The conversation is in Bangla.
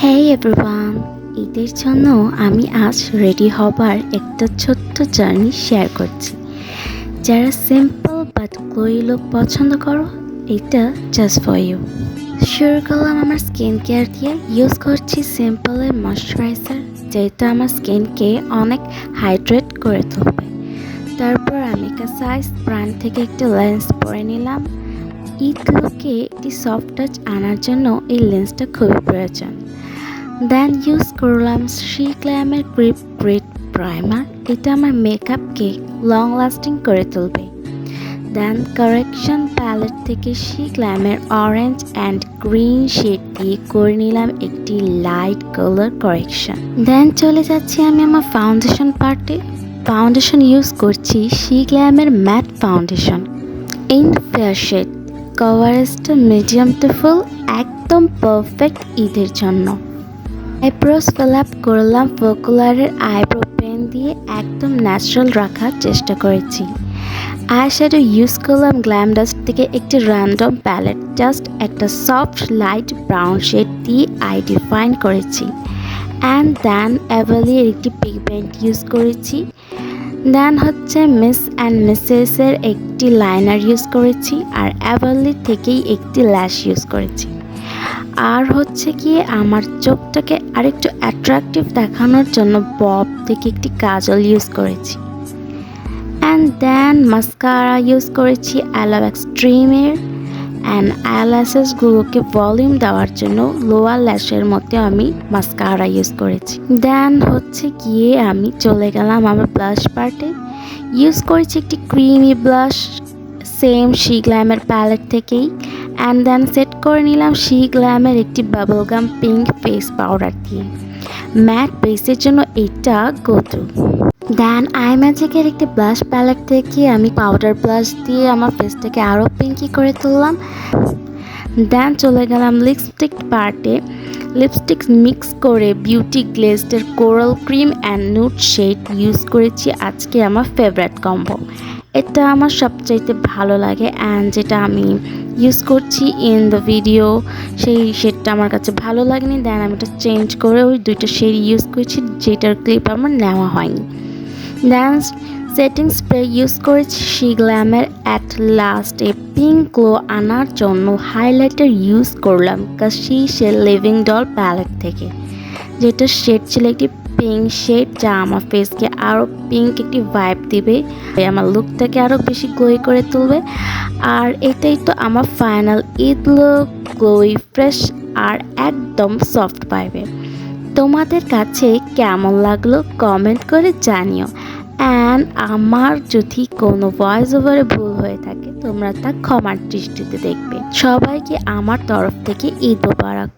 হেই এভরিওয়ান, ঈদের জন্য আমি আজ রেডি হবার একটা ছোট্ট জার্নি শেয়ার করছি। যারা সিম্পল বাট গ্লোয়ি লুক পছন্দ করো, এটা জাস্ট ফর ইউ। শুরু করলাম আমার স্কিন কেয়ার দিয়ে। ইউজ করছি সিম্পলের ময়শ্চারাইজার, যেটা আমার স্কিনকে অনেক হাইড্রেট করে তুলবে। তারপর আমি সাইজ ব্র্যান্ড থেকে একটা লেন্স পরে নিলাম। ঈদ লুকে একটি সফট টাচ আনার জন্য এই লেন্সটা খুবই প্রয়োজন। দেন ইউজ করলাম শি গ্ল্যামের গ্রিপ গ্রিড প্রাইমার। এটা আমার মেকআপকে লং লাস্টিং করে তুলবে। দেন কারেকশন প্যালেট থেকে শি গ্ল্যামের অরেঞ্জ অ্যান্ড গ্রিন শেড দিয়ে করে নিলাম একটি লাইট কালার কারেকশন। দেন চলে যাচ্ছি আমি আমার ফাউন্ডেশন পার্টে। ফাউন্ডেশন ইউজ করছি শি গ্ল্যামের matte foundation in fair shade. কভারেজটা মিডিয়াম টু ফুল, একদম পারফেক্ট ঈদের জন্য। আইব্রোস ফিল আপ করলাম ফোকুলারের আইব্রো পেন দিয়ে, একদম ন্যাচারাল রাখার চেষ্টা করেছি। আই শ্যাডো ইউজ করলাম গ্ল্যাম ডাস্ট থেকে একটি র্যান্ডম প্যালেট, জাস্ট একটা সফট লাইট ব্রাউন শেড দিয়ে আই ডিফাইন করেছি। অ্যান্ড দেন অ্যাভেলির একটি পিগমেন্ট ইউজ করেছি। দেন হচ্ছে মিস অ্যান্ড মিসেসের একটি লাইনার ইউজ করেছি, আর অ্যাভেলির থেকেই একটি ল্যাশ ইউজ করেছি। আর হচ্ছে কি আমার চোখটাকে আরেকটু অ্যাট্রাকটিভ দেখানোর জন্য বব থেকে একটি কাজল ইউজ করেছি। অ্যান্ড দেন মাস্কারা ইউজ করেছি অ্যালো এক্সট্রিমের। অ্যান্ড আইল্যাশেসগুলোকে ভলিউম দেওয়ার জন্য লোয়ার ল্যাশের মধ্যে আমি মাস্কারা ইউজ করেছি। দেন হচ্ছে গিয়ে আমি চলে গেলাম আমার ব্লাশ পার্টে। ইউজ করেছি একটি ক্রিমি ব্লাশ, সেম শি গ্ল্যামের প্যালেট থেকেই। অ্যান্ড দেন সেট করে নিলাম শি গ্ল্যামের একটি বাবলগাম পিঙ্ক ফেস পাউডার দিয়ে। ম্যাট বেসের জন্য এটা গো টু। দেন আই ম্যাজিকের একটি ব্লাশ প্যালেট থেকে আমি পাউডার ব্লাশ দিয়ে আমার ফেসটাকে আরও পিঙ্কি করে তুললাম। দেন চলে গেলাম লিপস্টিক পার্টে। লিপস্টিক মিক্স করে বিউটি গ্লেজডের coral cream and nude shade use করেছি আজকে আমার ফেভারিট কম্বো। এটা আমার সবচাইতে ভালো লাগে অ্যান্ড যেটা আমি ইউজ করছি ইন দ্য ভিডিও, সেই শেডটা আমার কাছে ভালো লাগেনি। দেন আমি এটা চেঞ্জ করে ওই দুইটা শেড ইউজ করেছি, যেটার ক্লিপ আমার নেওয়া হয়নি। দেন সেটিং স্প্রে ইউজ করেছি শি গ্ল্যামের at last a pink glow আনার জন্য হাইলাইটার ইউজ করলাম কাশিসে লিভিং ডল প্যালেট থেকে, যেটা শেড ছিল একটি পিঙ্ক শেড, যা আমার ফেসকে আরও পিঙ্ক একটি ভাইব দিবে, আমার লুকটাকে আরও বেশি গ্লোই করে তুলবে। আর এটাই তো আমার final Eid look, glowy fresh আর একদম সফট পাইবে। তোমাদের কাছে কেমন লাগলো কমেন্ট করে জানিও। অ্যান্ড আমার যদি কোনো ভয়েস ওভারে ভুল হয়ে থাকে তোমরা তা ক্ষমার দৃষ্টিতে দেখবে। সবাইকে আমার তরফ থেকে ঈদ মোবারক।